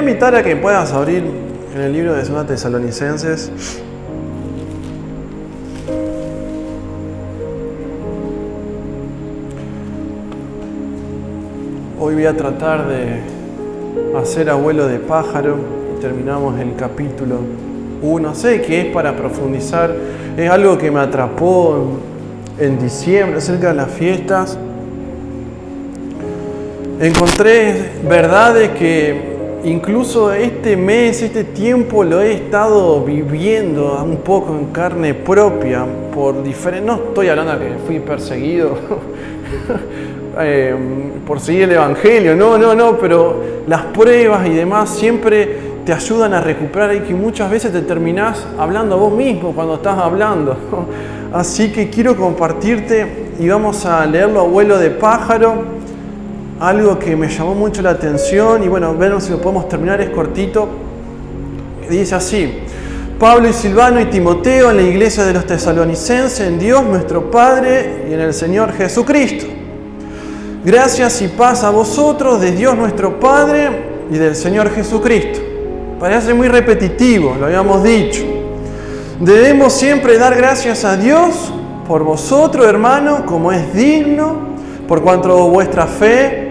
invitar a que puedas abrir en el libro de 2 Tesalonicenses. Hoy voy a tratar de hacer abuelo de pájaro y terminamos el capítulo 1. Sé que es para profundizar, es algo que me atrapó en diciembre, cerca de las fiestas. Encontré verdades que incluso este mes, este tiempo lo he estado viviendo un poco en carne propia por diferentes... No estoy hablando de que fui perseguido por seguir el Evangelio, no, pero las pruebas y demás siempre te ayudan a recuperar y que muchas veces te terminás hablando a vos mismo cuando estás hablando. Así que quiero compartirte y vamos a leerlo abuelo de pájaro. Algo que me llamó mucho la atención y bueno, veremos si lo podemos terminar, es cortito. Dice así: Pablo y Silvano y Timoteo en la iglesia de los tesalonicenses, en Dios nuestro Padre y en el Señor Jesucristo. Gracias y paz a vosotros de Dios nuestro Padre y del Señor Jesucristo. Parece muy repetitivo, lo habíamos dicho. Debemos siempre dar gracias a Dios por vosotros, hermanos, como es digno, por cuanto vuestra fe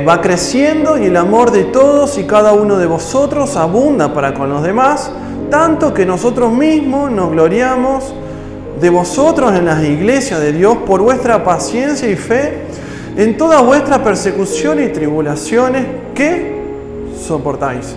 va creciendo y el amor de todos y cada uno de vosotros abunda para con los demás, tanto que nosotros mismos nos gloriamos de vosotros en las iglesias de Dios por vuestra paciencia y fe en toda vuestra persecución y tribulaciones que soportáis.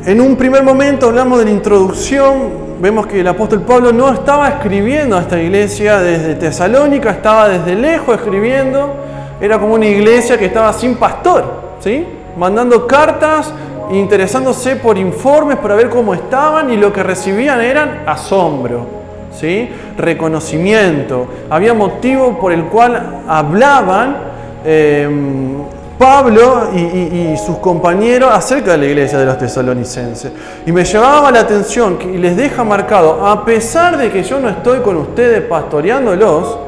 En un primer momento hablamos de la introducción. Vemos que el apóstol Pablo no estaba escribiendo a esta iglesia desde Tesalónica, estaba desde lejos escribiendo. Era como una iglesia que estaba sin pastor, ¿sí? Mandando cartas, interesándose por informes para ver cómo estaban, y lo que recibían eran asombro, ¿sí? Reconocimiento. Había motivo por el cual hablaban Pablo y sus compañeros acerca de la iglesia de los tesalonicenses. Y me llamaba la atención que les deja marcado: a pesar de que yo no estoy con ustedes pastoreándolos,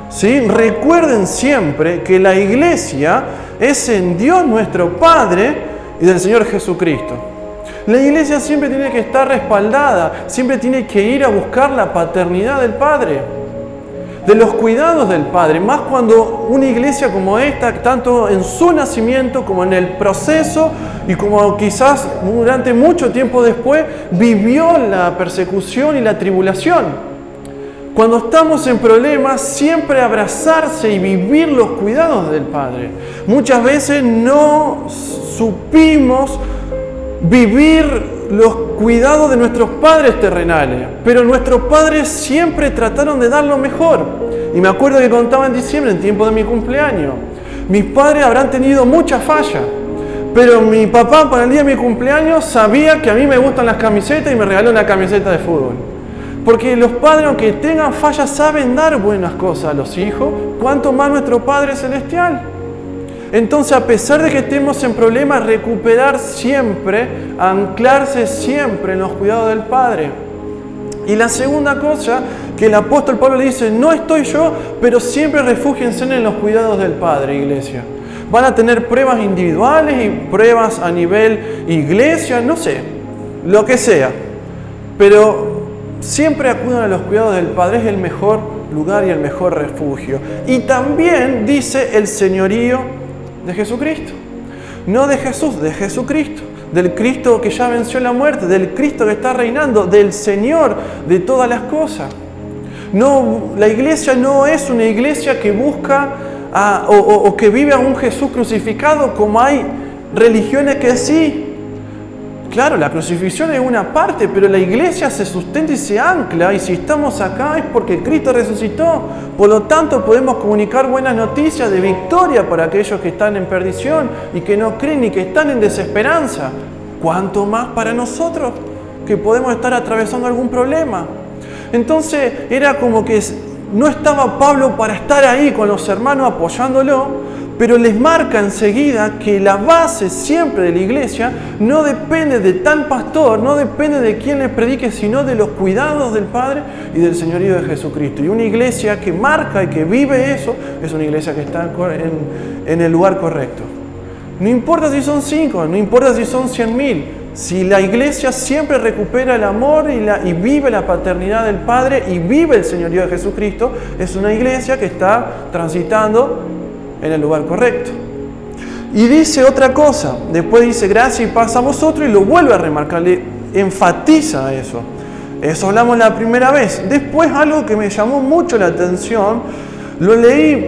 ¿sí? Recuerden siempre que la iglesia es en Dios nuestro Padre y del Señor Jesucristo. La iglesia siempre tiene que estar respaldada, siempre tiene que ir a buscar la paternidad del Padre, de los cuidados del Padre, más cuando una iglesia como esta, tanto en su nacimiento como en el proceso y como quizás durante mucho tiempo después, vivió la persecución y la tribulación. Cuando estamos en problemas, siempre abrazarse y vivir los cuidados del Padre. Muchas veces no supimos vivir los cuidados de nuestros padres terrenales, pero nuestros padres siempre trataron de dar lo mejor. Y me acuerdo que contaba en diciembre, en tiempo de mi cumpleaños, mis padres habrán tenido muchas fallas, pero mi papá para el día de mi cumpleaños sabía que a mí me gustan las camisetas y me regaló una camiseta de fútbol. Porque los padres, aunque tengan fallas, saben dar buenas cosas a los hijos, cuanto más nuestro Padre Celestial. Entonces, a pesar de que estemos en problemas, recuperar siempre, anclarse siempre en los cuidados del Padre. Y la segunda cosa que el apóstol Pablo le dice: no estoy yo, pero siempre refúgiense en los cuidados del Padre, iglesia. Van a tener pruebas individuales y pruebas a nivel iglesia, no sé, lo que sea. Pero siempre acudan a los cuidados del Padre, es el mejor lugar y el mejor refugio. Y también dice el señorío de Jesucristo. No de Jesús, de Jesucristo. Del Cristo que ya venció la muerte, del Cristo que está reinando, del Señor de todas las cosas. No, la iglesia no es una iglesia que busca o que vive a un Jesús crucificado, como hay religiones que sí. Claro, la crucifixión es una parte, pero la iglesia se sustenta y se ancla, y si estamos acá es porque Cristo resucitó. Por lo tanto, podemos comunicar buenas noticias de victoria para aquellos que están en perdición y que no creen y que están en desesperanza. ¿Cuánto más para nosotros que podemos estar atravesando algún problema? Entonces, era como que no estaba Pablo para estar ahí con los hermanos apoyándolo, pero les marca enseguida que la base siempre de la iglesia no depende de tal pastor, no depende de quien les predique, sino de los cuidados del Padre y del señorío de Jesucristo. Y una iglesia que marca y que vive eso, es una iglesia que está en el lugar correcto. No importa si son 5, no importa si son 100.000. Si la iglesia siempre recupera el amor y vive la paternidad del Padre y vive el señorío de Jesucristo, es una iglesia que está transitando en el lugar correcto. Y dice otra cosa, después dice gracia y paz a vosotros y lo vuelve a remarcar, le enfatiza eso. Eso hablamos la primera vez. Después algo que me llamó mucho la atención, lo leí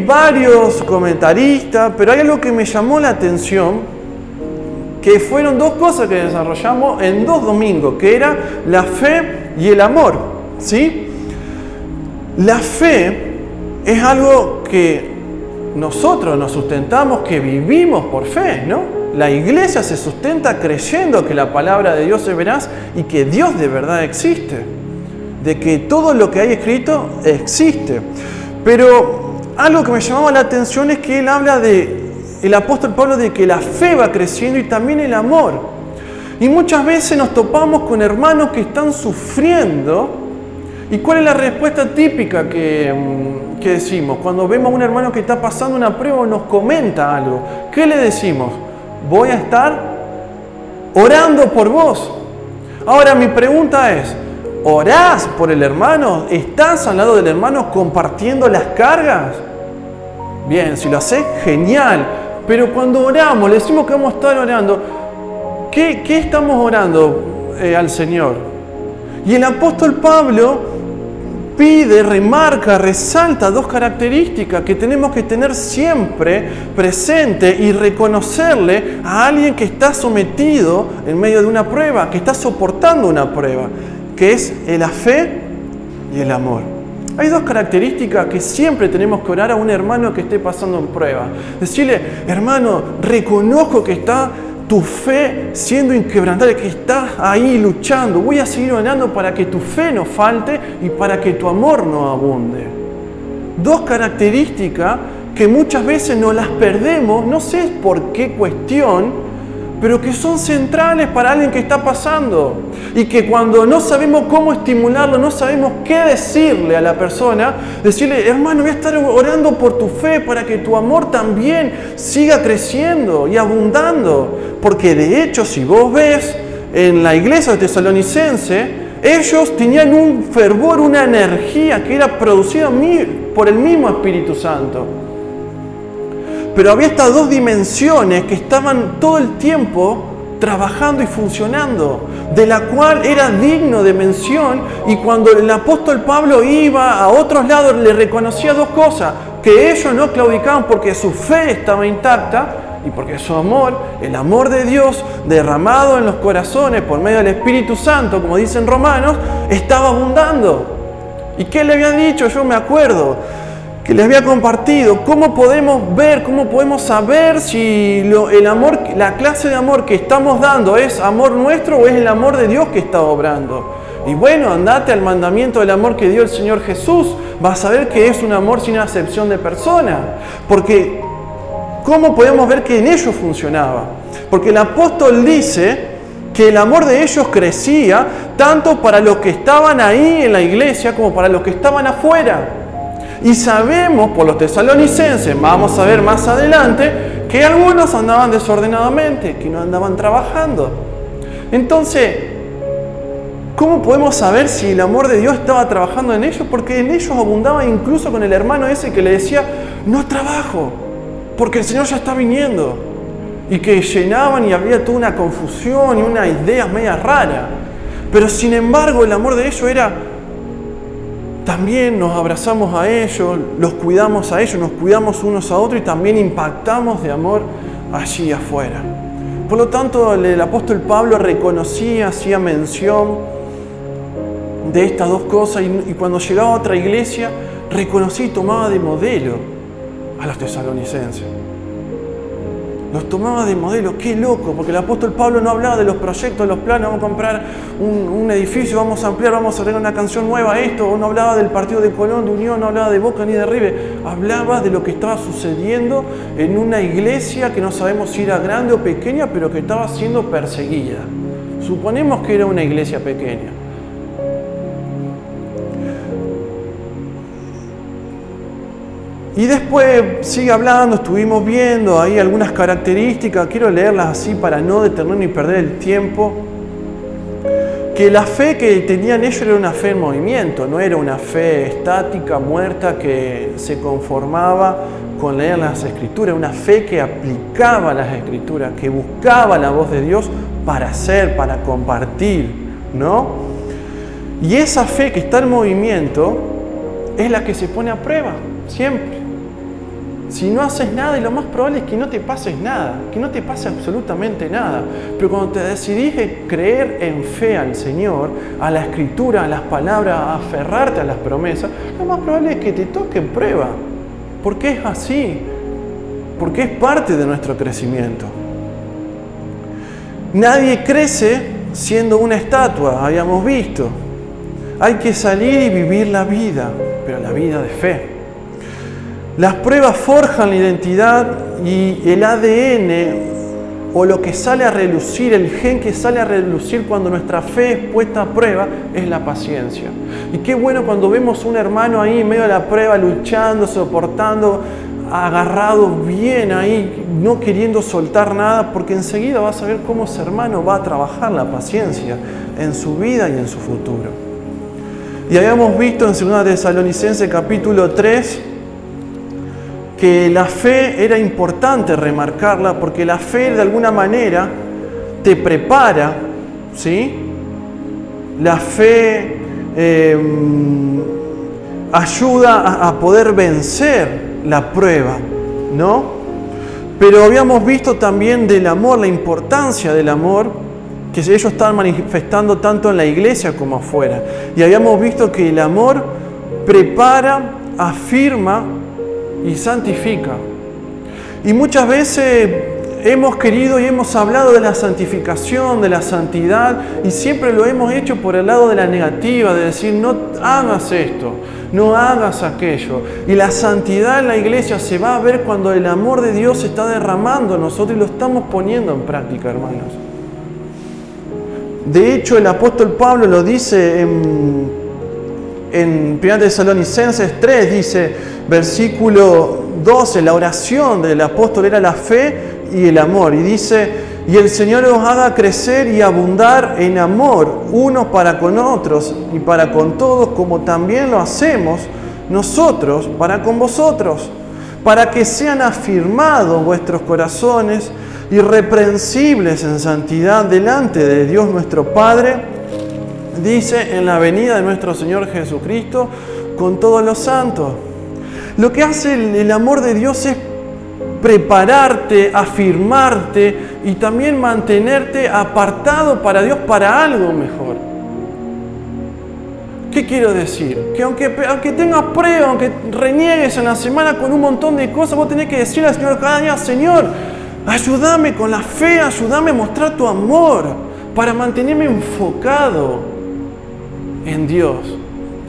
varios comentaristas, pero hay algo que me llamó la atención, que fueron dos cosas que desarrollamos en 2 domingos, que era la fe y el amor, ¿sí? La fe es algo que nosotros nos sustentamos, que vivimos por fe, ¿no? La iglesia se sustenta creyendo que la palabra de Dios es veraz y que Dios de verdad existe, de que todo lo que hay escrito existe. Pero algo que me llamaba la atención es que él habla el apóstol Pablo de que la fe va creciendo y también el amor. Y muchas veces nos topamos con hermanos que están sufriendo. ¿Y cuál es la respuesta típica que decimos? Cuando vemos a un hermano que está pasando una prueba o nos comenta algo, ¿qué le decimos? Voy a estar orando por vos. Ahora mi pregunta es, ¿orás por el hermano? ¿Estás al lado del hermano compartiendo las cargas? Bien, si lo haces, genial. Pero cuando oramos, le decimos que vamos a estar orando, ¿qué estamos orando al Señor? Y el apóstol Pablo pide, remarca, resalta 2 características que tenemos que tener siempre presente y reconocerle a alguien que está sometido en medio de una prueba, que está soportando una prueba, que es la fe y el amor. Hay 2 características que siempre tenemos que orar a un hermano que esté pasando en prueba. Decirle, hermano, reconozco que está tu fe siendo inquebrantable, que estás ahí luchando. Voy a seguir orando para que tu fe no falte y para que tu amor no abunde. 2 características que muchas veces nos las perdemos, no sé por qué cuestión, pero que son centrales para alguien que está pasando. Y que cuando no sabemos cómo estimularlo, no sabemos qué decirle a la persona, decirle, hermano, voy a estar orando por tu fe para que tu amor también siga creciendo y abundando. Porque de hecho, si vos ves en la iglesia tesalonicense, ellos tenían un fervor, una energía que era producida por el mismo Espíritu Santo. Pero había estas 2 dimensiones que estaban todo el tiempo trabajando y funcionando, de la cual era digno de mención, y cuando el apóstol Pablo iba a otros lados le reconocía 2 cosas, que ellos no claudicaban porque su fe estaba intacta y porque su amor, el amor de Dios derramado en los corazones por medio del Espíritu Santo, como dicen Romanos, estaba abundando. ¿Y qué le había dicho? Yo me acuerdo que les había compartido, cómo podemos ver, cómo podemos saber si el amor, la clase de amor que estamos dando es amor nuestro o es el amor de Dios que está obrando. Y bueno, andate al mandamiento del amor que dio el Señor Jesús, vas a ver que es un amor sin acepción de persona. Porque, ¿cómo podemos ver que en ellos funcionaba? Porque el apóstol dice que el amor de ellos crecía tanto para los que estaban ahí en la iglesia como para los que estaban afuera. Y sabemos por los tesalonicenses, vamos a ver más adelante, que algunos andaban desordenadamente, que no andaban trabajando. Entonces, ¿cómo podemos saber si el amor de Dios estaba trabajando en ellos? Porque en ellos abundaba incluso con el hermano ese que le decía, no trabajo, porque el Señor ya está viniendo. Y que llenaban y había toda una confusión y unas ideas medias raras. Pero sin embargo, el amor de ellos era, también nos abrazamos a ellos, los cuidamos a ellos, nos cuidamos unos a otros y también impactamos de amor allí afuera. Por lo tanto, el apóstol Pablo reconocía, hacía mención de estas 2 cosas y cuando llegaba a otra iglesia, reconocía y tomaba de modelo a los tesalonicenses. Los tomaba de modelo, qué loco, porque el apóstol Pablo no hablaba de los proyectos, de los planes, vamos a comprar un edificio, vamos a ampliar, vamos a arreglar una canción nueva, esto, no hablaba del partido de Colón, de Unión, no hablaba de Boca ni de River, hablaba de lo que estaba sucediendo en una iglesia que no sabemos si era grande o pequeña, pero que estaba siendo perseguida. Suponemos que era una iglesia pequeña. Y después sigue hablando, estuvimos viendo ahí algunas características, quiero leerlas así para no detener ni perder el tiempo. Que la fe que tenían ellos era una fe en movimiento, no era una fe estática, muerta, que se conformaba con leer las Escrituras, una fe que aplicaba las Escrituras, que buscaba la voz de Dios para hacer, para compartir, ¿no? Y esa fe que está en movimiento es la que se pone a prueba, siempre. Si no haces nada, y lo más probable es que no te pases nada, que no te pase absolutamente nada. Pero cuando te decidís creer en fe al Señor, a la Escritura, a las palabras, a aferrarte a las promesas, lo más probable es que te toque prueba. Porque es así, porque es parte de nuestro crecimiento. Nadie crece siendo una estatua, habíamos visto. Hay que salir y vivir la vida, pero la vida de fe. Las pruebas forjan la identidad y el ADN o lo que sale a relucir, el gen que sale a relucir cuando nuestra fe es puesta a prueba es la paciencia. Y qué bueno cuando vemos un hermano ahí en medio de la prueba luchando, soportando, agarrado bien ahí, no queriendo soltar nada, porque enseguida vas a ver cómo ese hermano va a trabajar la paciencia en su vida y en su futuro. Y habíamos visto en 2 Tesalonicenses capítulo 3 que la fe era importante remarcarla, porque la fe de alguna manera te prepara, ¿sí? La fe ayuda a poder vencer la prueba, ¿no? Pero habíamos visto también del amor, la importancia del amor, que ellos estaban manifestando tanto en la iglesia como afuera. Y habíamos visto que el amor prepara, afirma y santifica. Y muchas veces hemos querido y hemos hablado de la santificación, de la santidad, y siempre lo hemos hecho por el lado de la negativa, de decir no hagas esto, no hagas aquello. Y la santidad en la iglesia se va a ver cuando el amor de Dios se está derramando en nosotros y lo estamos poniendo en práctica, hermanos. De hecho, el apóstol Pablo lo dice en 1 Tesalonicenses 3, dice, versículo 12, la oración del apóstol era la fe y el amor. Y dice, y el Señor os haga crecer y abundar en amor, unos para con otros y para con todos, como también lo hacemos nosotros para con vosotros, para que sean afirmados vuestros corazones irreprensibles en santidad delante de Dios nuestro Padre, dice, en la venida de nuestro Señor Jesucristo con todos los santos. Lo que hace el amor de Dios es prepararte, afirmarte y también mantenerte apartado para Dios, para algo mejor. ¿Qué quiero decir? Que aunque tengas pruebas, aunque reniegues en la semana con un montón de cosas, vos tenés que decirle al Señor cada día, Señor, ayúdame con la fe, ayúdame a mostrar tu amor para mantenerme enfocado en Dios.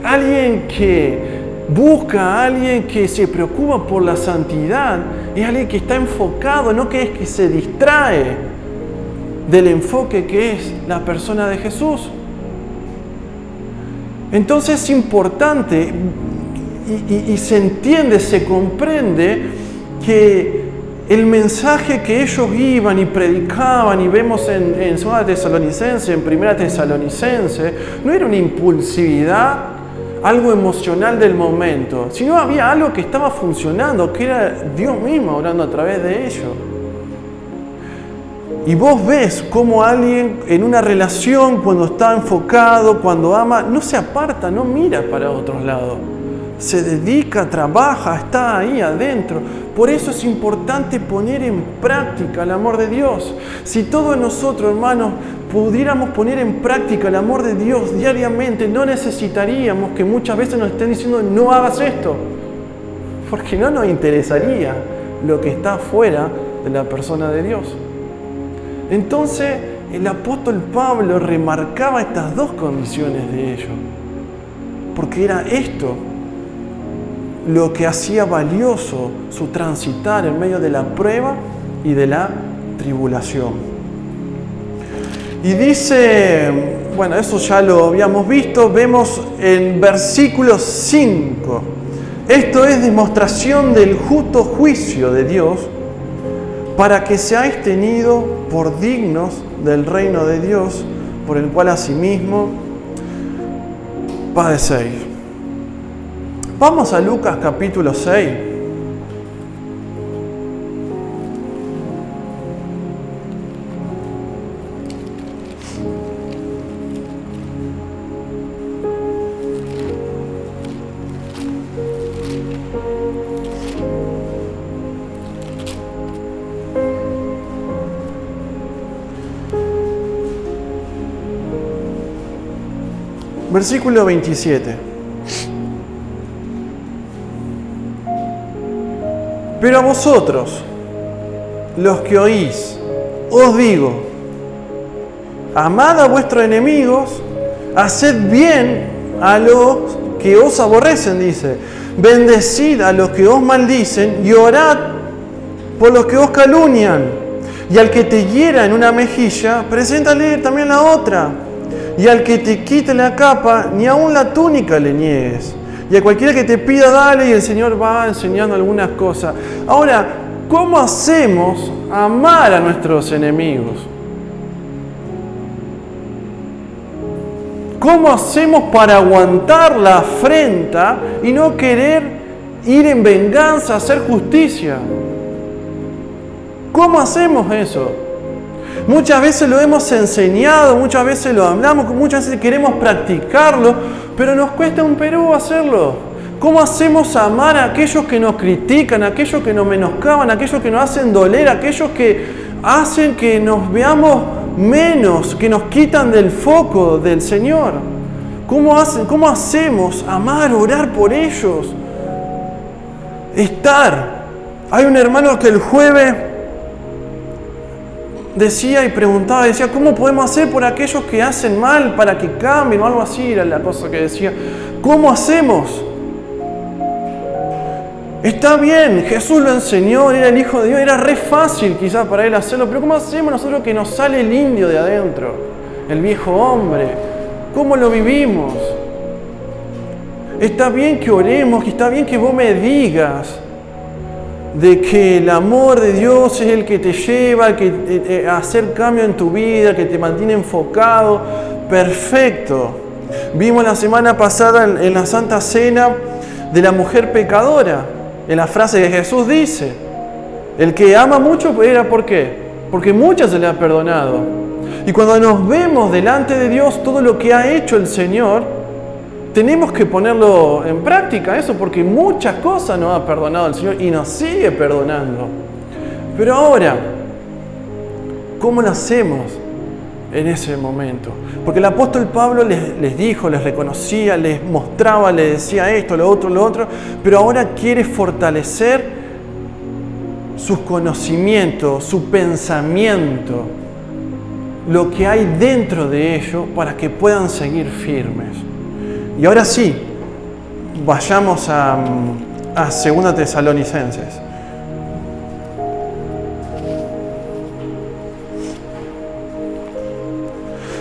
Alguien que busca, alguien que se preocupa por la santidad, es alguien que está enfocado, no que es que se distrae del enfoque que es la persona de Jesús. Entonces es importante y se entiende, se comprende que el mensaje que ellos iban y predicaban, y vemos en 2 Tesalonicenses, en 1 Tesalonicenses, no era una impulsividad, algo emocional del momento, sino había algo que estaba funcionando, que era Dios mismo orando a través de ellos. Y vos ves cómo alguien en una relación, cuando está enfocado, cuando ama, no se aparta, no mira para otros lados. Se dedica, trabaja, está ahí adentro. Por eso es importante poner en práctica el amor de Dios. Si todos nosotros, hermanos, pudiéramos poner en práctica el amor de Dios diariamente, no necesitaríamos que muchas veces nos estén diciendo no hagas esto, porque no nos interesaría lo que está fuera de la persona de Dios. Entonces el apóstol Pablo remarcaba estas dos condiciones de ellos, porque era esto lo que hacía valioso su transitar en medio de la prueba y de la tribulación. Y dice, bueno, eso ya lo habíamos visto, vemos en versículo 5, Esto es demostración del justo juicio de Dios, para que seáis tenidos por dignos del reino de Dios, por el cual asimismo padecéis. Vamos a Lucas capítulo 6. Versículo 27. Pero a vosotros, los que oís, os digo, amad a vuestros enemigos, haced bien a los que os aborrecen, dice, bendecid a los que os maldicen y orad por los que os calumnian. Y al que te hiera en una mejilla, preséntale también la otra. Y al que te quite la capa, ni aun la túnica le niegues. Y a cualquiera que te pida, dale, y el Señor va enseñando algunas cosas. Ahora, ¿cómo hacemos amar a nuestros enemigos? ¿Cómo hacemos para aguantar la afrenta y no querer ir en venganza, hacer justicia? ¿Cómo hacemos eso? Muchas veces lo hemos enseñado, muchas veces lo hablamos, muchas veces queremos practicarlo, pero nos cuesta un Perú hacerlo. ¿Cómo hacemos amar a aquellos que nos critican, a aquellos que nos menoscaban, a aquellos que nos hacen doler, a aquellos que hacen que nos veamos menos, que nos quitan del foco del Señor? ¿Cómo hacemos amar, orar por ellos? Hay un hermano que el jueves decía y preguntaba, decía, ¿cómo podemos hacer por aquellos que hacen mal para que cambien? O algo así era la cosa que decía. ¿Cómo hacemos? Está bien, Jesús lo enseñó, era el Hijo de Dios, era re fácil quizás para él hacerlo, pero ¿cómo hacemos nosotros que nos sale el indio de adentro? El viejo hombre. ¿Cómo lo vivimos? Está bien que oremos, que está bien que vos me digas de que el amor de Dios es el que te lleva a hacer cambio en tu vida, que te mantiene enfocado. Perfecto. Vimos la semana pasada en la Santa Cena de la mujer pecadora, en la frase que Jesús dice, el que ama mucho era ¿por qué? Porque mucho se le ha perdonado. Y cuando nos vemos delante de Dios todo lo que ha hecho el Señor, tenemos que ponerlo en práctica eso, porque muchas cosas nos ha perdonado el Señor y nos sigue perdonando. Pero ahora, ¿cómo lo hacemos en ese momento? Porque el apóstol Pablo les dijo, les reconocía, les mostraba, les decía esto, lo otro, pero ahora quiere fortalecer sus conocimientos, su pensamiento, lo que hay dentro de ellos para que puedan seguir firmes. Y ahora sí, vayamos a 2 Tesalonicenses.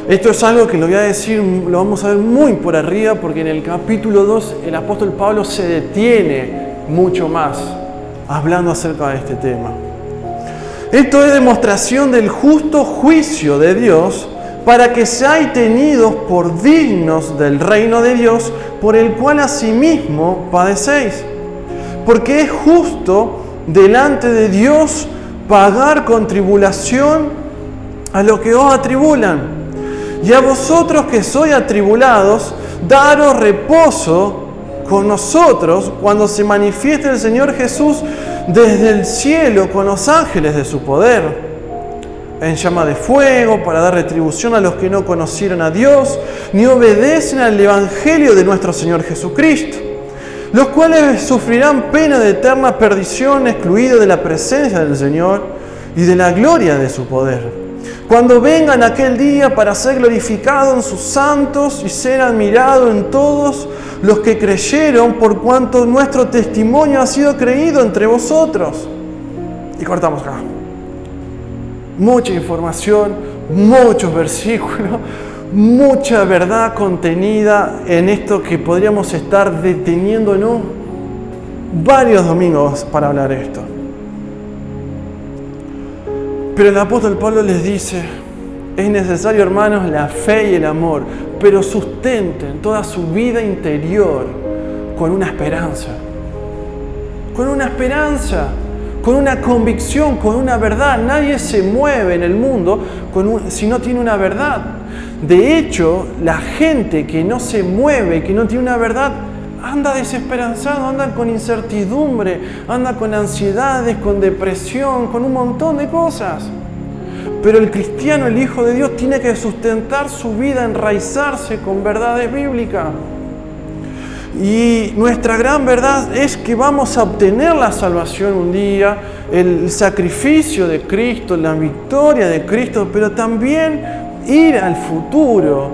Esto es algo que lo voy a decir, lo vamos a ver muy por arriba, porque en el capítulo 2 el apóstol Pablo se detiene mucho más hablando acerca de este tema. Esto es demostración del justo juicio de Dios, para que seáis tenidos por dignos del reino de Dios, por el cual asimismo padecéis. Porque es justo delante de Dios pagar con tribulación a los que os atribulan. Y a vosotros que sois atribulados, daros reposo con nosotros cuando se manifieste el Señor Jesús desde el cielo con los ángeles de su poder, en llama de fuego, para dar retribución a los que no conocieron a Dios, ni obedecen al Evangelio de nuestro Señor Jesucristo, los cuales sufrirán pena de eterna perdición, excluidos de la presencia del Señor y de la gloria de su poder, cuando vengan aquel día para ser glorificado en sus santos y ser admirado en todos los que creyeron, por cuanto nuestro testimonio ha sido creído entre vosotros. Y cortamos acá. Mucha información, muchos versículos, mucha verdad contenida en esto que podríamos estar deteniéndonos varios domingos para hablar de esto. Pero el apóstol Pablo les dice, es necesario, hermanos, la fe y el amor, pero sustenten toda su vida interior con una esperanza. Con una esperanza, con una convicción, con una verdad. Nadie se mueve en el mundo si no tiene una verdad. De hecho, la gente que no se mueve, que no tiene una verdad, anda desesperanzado, anda con incertidumbre, anda con ansiedades, con depresión, con un montón de cosas. Pero el cristiano, el Hijo de Dios, tiene que sustentar su vida, enraizarse con verdades bíblicas. Y nuestra gran verdad es que vamos a obtener la salvación un día, el sacrificio de Cristo, la victoria de Cristo, pero también ir al futuro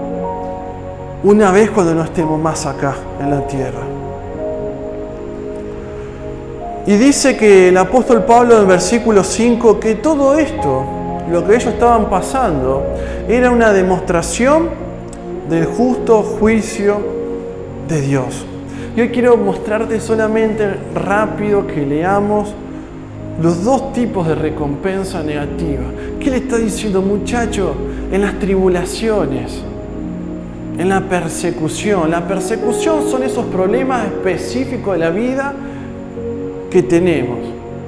una vez cuando no estemos más acá en la tierra. Y dice que el apóstol Pablo en el versículo 5 que todo esto, lo que ellos estaban pasando, era una demostración del justo juicio de Dios. Yo quiero mostrarte solamente rápido que leamos los dos tipos de recompensa negativa. ¿Qué le está diciendo, muchacho? En las tribulaciones, en la persecución. La persecución son esos problemas específicos de la vida que tenemos,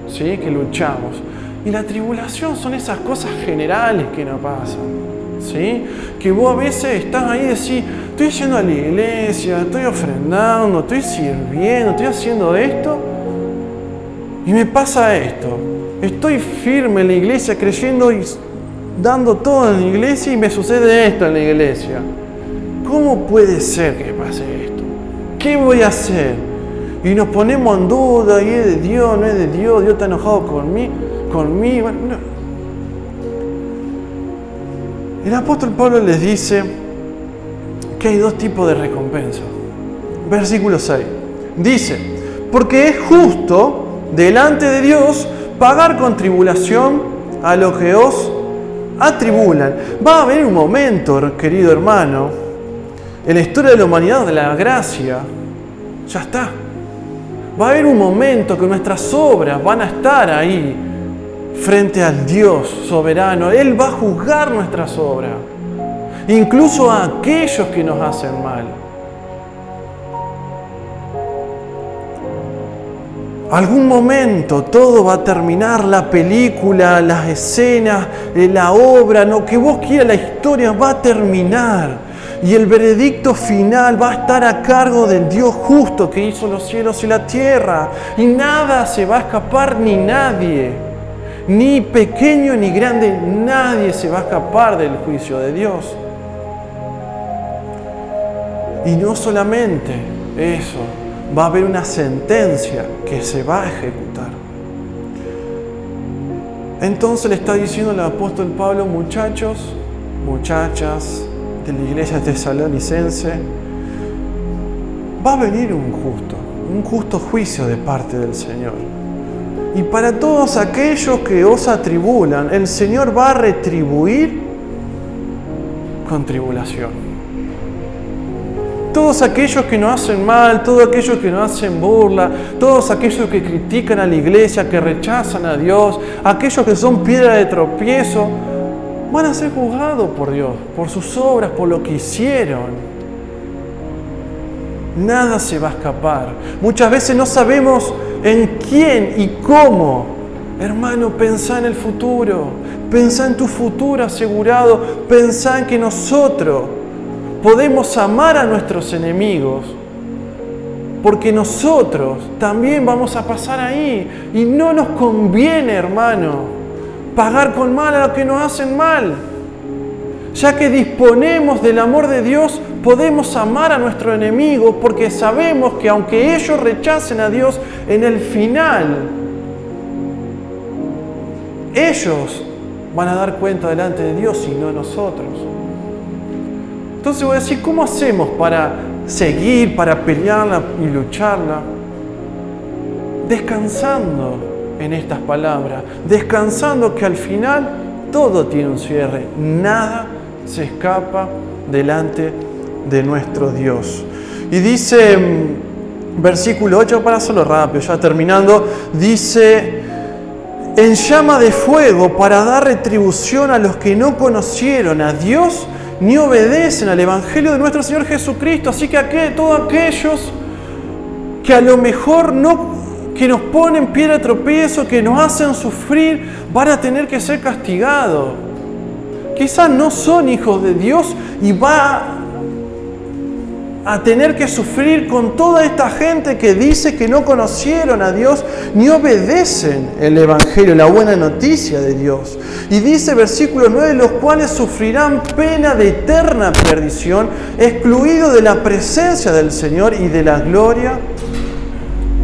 ¿sí? Que luchamos. Y la tribulación son esas cosas generales que nos pasan, ¿sí? Que vos a veces estás ahí y decís, estoy yendo a la iglesia, estoy ofrendando, estoy sirviendo, estoy haciendo esto y me pasa esto. Estoy firme en la iglesia creyendo y dando todo en la iglesia y me sucede esto en la iglesia. ¿Cómo puede ser que pase esto? ¿Qué voy a hacer? Y nos ponemos en duda, y es de Dios, no es de Dios, Dios está enojado conmigo. Bueno, no. El apóstol Pablo les dice que hay dos tipos de recompensa. Versículo 6. Dice, porque es justo delante de Dios pagar con tribulación a los que os atribulan. Va a haber un momento, querido hermano, en la historia de la humanidad, de la gracia, ya está. Va a haber un momento que nuestras obras van a estar ahí, frente al Dios soberano. Él va a juzgar nuestras obras, incluso a aquellos que nos hacen mal. Algún momento todo va a terminar, la película, las escenas, la obra, lo que vos quieras, la historia va a terminar. Y el veredicto final va a estar a cargo del Dios justo que hizo los cielos y la tierra. Y nada se va a escapar, ni nadie. Ni pequeño ni grande, nadie se va a escapar del juicio de Dios. Y no solamente eso, va a haber una sentencia que se va a ejecutar. Entonces le está diciendo el apóstol Pablo, muchachos, muchachas de la iglesia tesalonicense, va a venir un justo juicio de parte del Señor. Y para todos aquellos que os atribulan, el Señor va a retribuir con tribulación. Todos aquellos que nos hacen mal, todos aquellos que nos hacen burla, todos aquellos que critican a la iglesia, que rechazan a Dios, aquellos que son piedra de tropiezo, van a ser juzgados por Dios, por sus obras, por lo que hicieron. Nada se va a escapar. Muchas veces no sabemos en quién y cómo. Hermano, pensá en el futuro. Pensá en tu futuro asegurado. Pensá en que nosotros podemos amar a nuestros enemigos. Porque nosotros también vamos a pasar ahí. Y no nos conviene, hermano, pagar con mal a los que nos hacen mal. Ya que disponemos del amor de Dios, podemos amar a nuestro enemigo porque sabemos que aunque ellos rechacen a Dios, en el final ellos van a dar cuenta delante de Dios y no nosotros. Entonces voy a decir, ¿cómo hacemos para seguir, para pelearla y lucharla? Descansando en estas palabras, descansando que al final todo tiene un cierre, nada se escapa delante de nuestro Dios. Y dice Versículo 8, para hacerlo rápido, ya terminando, dice: en llama de fuego para dar retribución a los que no conocieron a Dios ni obedecen al Evangelio de nuestro Señor Jesucristo. Así que todos aquellos que a lo mejor que nos ponen piedra de tropiezo, que nos hacen sufrir, van a tener que ser castigados. Quizás no son hijos de Dios y va a tener que sufrir con toda esta gente que dice que no conocieron a Dios ni obedecen el Evangelio, la buena noticia de Dios. Y dice versículo 9, los cuales sufrirán pena de eterna perdición, excluidos de la presencia del Señor y de la gloria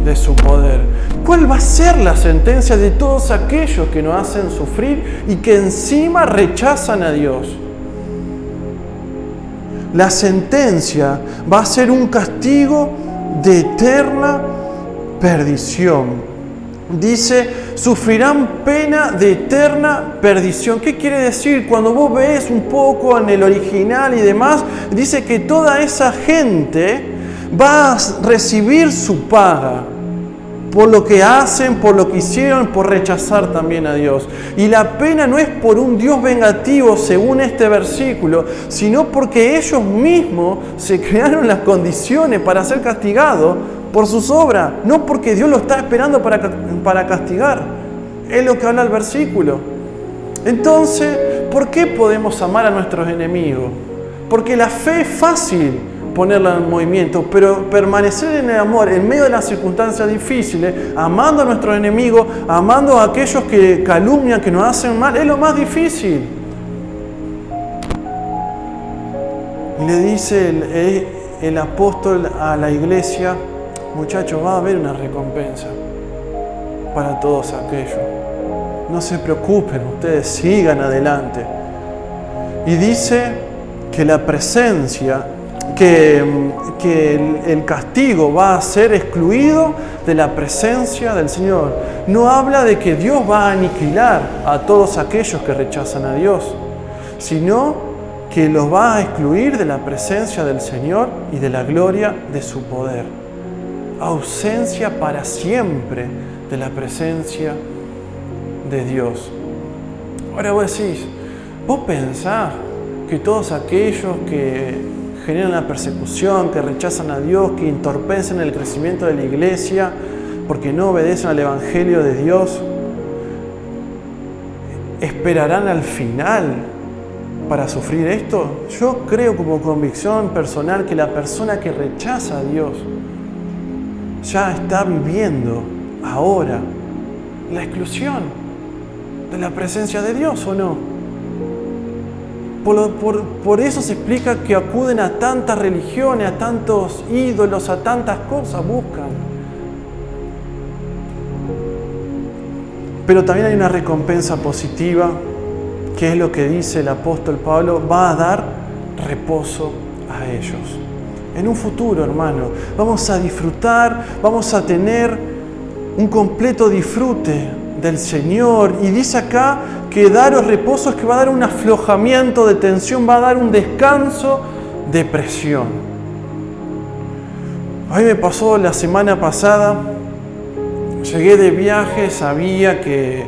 de su poder. ¿Cuál va a ser la sentencia de todos aquellos que nos hacen sufrir y que encima rechazan a Dios? La sentencia va a ser un castigo de eterna perdición. Dice, sufrirán pena de eterna perdición. ¿Qué quiere decir? Cuando vos ves un poco en el original y demás, dice que toda esa gente va a recibir su paga por lo que hacen, por lo que hicieron, por rechazar también a Dios. Y la pena no es por un Dios vengativo, según este versículo, sino porque ellos mismos se crearon las condiciones para ser castigados por sus obras, no porque Dios lo está esperando para castigar. Es lo que habla el versículo. Entonces, ¿por qué podemos amar a nuestros enemigos? Porque la fe es fácil ponerla en movimiento, pero permanecer en el amor en medio de las circunstancias difíciles, amando a nuestros enemigos, amando a aquellos que calumnian, que nos hacen mal, es lo más difícil. Y le dice el apóstol a la iglesia: muchachos, va a haber una recompensa para todos aquellos. No se preocupen, ustedes sigan adelante. Y dice que la presencia, que el castigo va a ser excluido de la presencia del Señor. No habla de que Dios va a aniquilar a todos aquellos que rechazan a Dios, sino que los va a excluir de la presencia del Señor y de la gloria de su poder. Ausencia para siempre de la presencia de Dios. Ahora vos decís, vos pensás que todos aquellos que generan la persecución, que rechazan a Dios, que entorpecen el crecimiento de la iglesia porque no obedecen al Evangelio de Dios, ¿esperarán al final para sufrir esto? Yo creo como convicción personal que la persona que rechaza a Dios ya está viviendo ahora la exclusión de la presencia de Dios, ¿o no? Por eso se explica que acuden a tantas religiones, a tantos ídolos, a tantas cosas, buscan. Pero también hay una recompensa positiva, que es lo que dice el apóstol Pablo: va a dar reposo a ellos. En un futuro, hermano, vamos a disfrutar, vamos a tener un completo disfrute del Señor. Y dice acá que daros reposo es que va a dar un aflojamiento de tensión, va a dar un descanso de presión. A mí me pasó la semana pasada, llegué de viaje, sabía que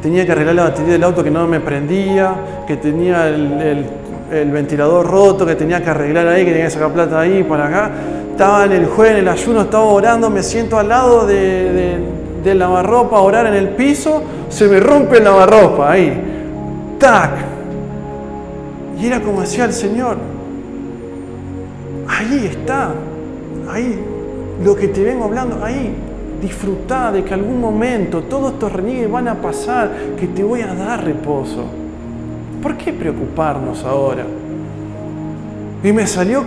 tenía que arreglar la batería del auto que no me prendía, que tenía el ventilador roto, que tenía que arreglar ahí, que tenía que sacar plata ahí para acá. Estaba en el jueves, en el ayuno, estaba orando, me siento al lado del lavarropa a orar en el piso, se me rompe el lavarropa ahí, ¡tac! Y era como decía el Señor: ahí está, ahí, lo que te vengo hablando, ahí, disfrutá de que algún momento todos estos reniegues van a pasar, que te voy a dar reposo. ¿Por qué preocuparnos ahora? Y me salió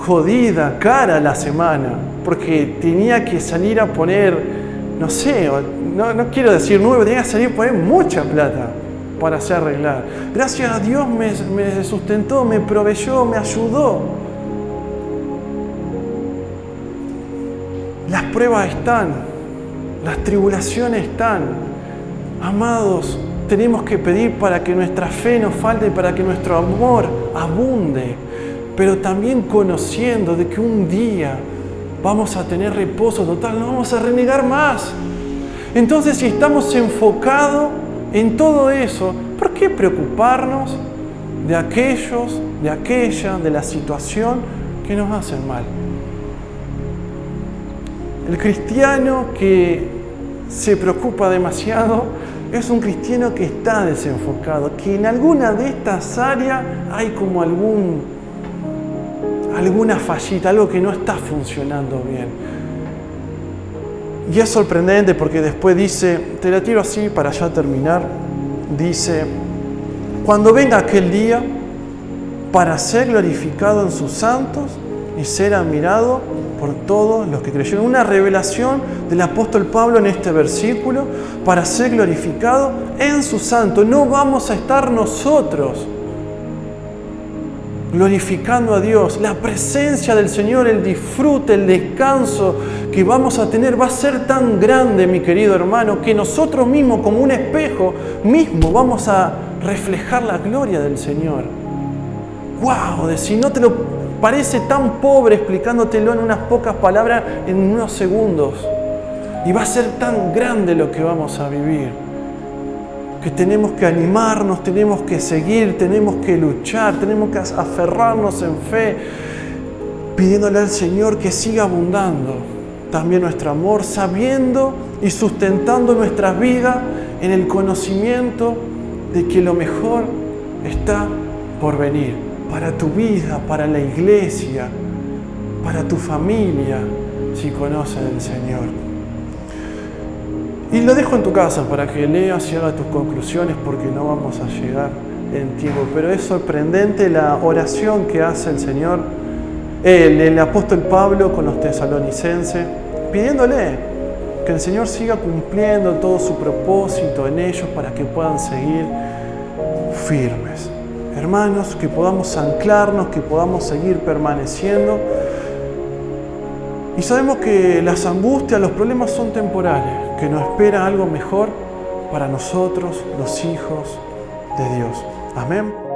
jodida, cara la semana, porque tenía que salir a poner, no sé, no quiero decir nuevo, tenía que salir a poner mucha plata para hacer arreglar. Gracias a Dios me sustentó, me proveyó, me ayudó. Las pruebas están, las tribulaciones están. Amados, tenemos que pedir para que nuestra fe no falte, para que nuestro amor abunde, pero también conociendo de que un día vamos a tener reposo total, no vamos a renegar más. Entonces, si estamos enfocados en todo eso, ¿por qué preocuparnos de aquellos, de aquella, de la situación que nos hacen mal? El cristiano que se preocupa demasiado es un cristiano que está desenfocado, que en alguna de estas áreas hay como alguna fallita, algo que no está funcionando bien. Y es sorprendente porque después dice, te la tiro así para ya terminar, dice, cuando venga aquel día para ser glorificado en sus santos y ser admirado por todos los que creyeron. Una revelación del apóstol Pablo en este versículo, para ser glorificado en sus santos. No vamos a estar nosotros glorificando a Dios. La presencia del Señor, el disfrute, el descanso que vamos a tener va a ser tan grande, mi querido hermano, que nosotros mismos, como un espejo mismo, vamos a reflejar la gloria del Señor. ¡Wow! Si no te lo parece tan pobre explicándotelo en unas pocas palabras, en unos segundos. Y va a ser tan grande lo que vamos a vivir, que tenemos que animarnos, tenemos que seguir, tenemos que luchar, tenemos que aferrarnos en fe, pidiéndole al Señor que siga abundando también nuestro amor, sabiendo y sustentando nuestras vidas en el conocimiento de que lo mejor está por venir. Para tu vida, para la iglesia, para tu familia, si conocen al Señor. Y lo dejo en tu casa para que leas y hagas tus conclusiones, porque no vamos a llegar en tiempo. Pero es sorprendente la oración que hace el Señor, el apóstol Pablo con los tesalonicenses, pidiéndole que el Señor siga cumpliendo todo su propósito en ellos para que puedan seguir firmes. Hermanos, que podamos anclarnos, que podamos seguir permaneciendo. Y sabemos que las angustias, los problemas son temporales, que nos espera algo mejor para nosotros, los hijos de Dios. Amén.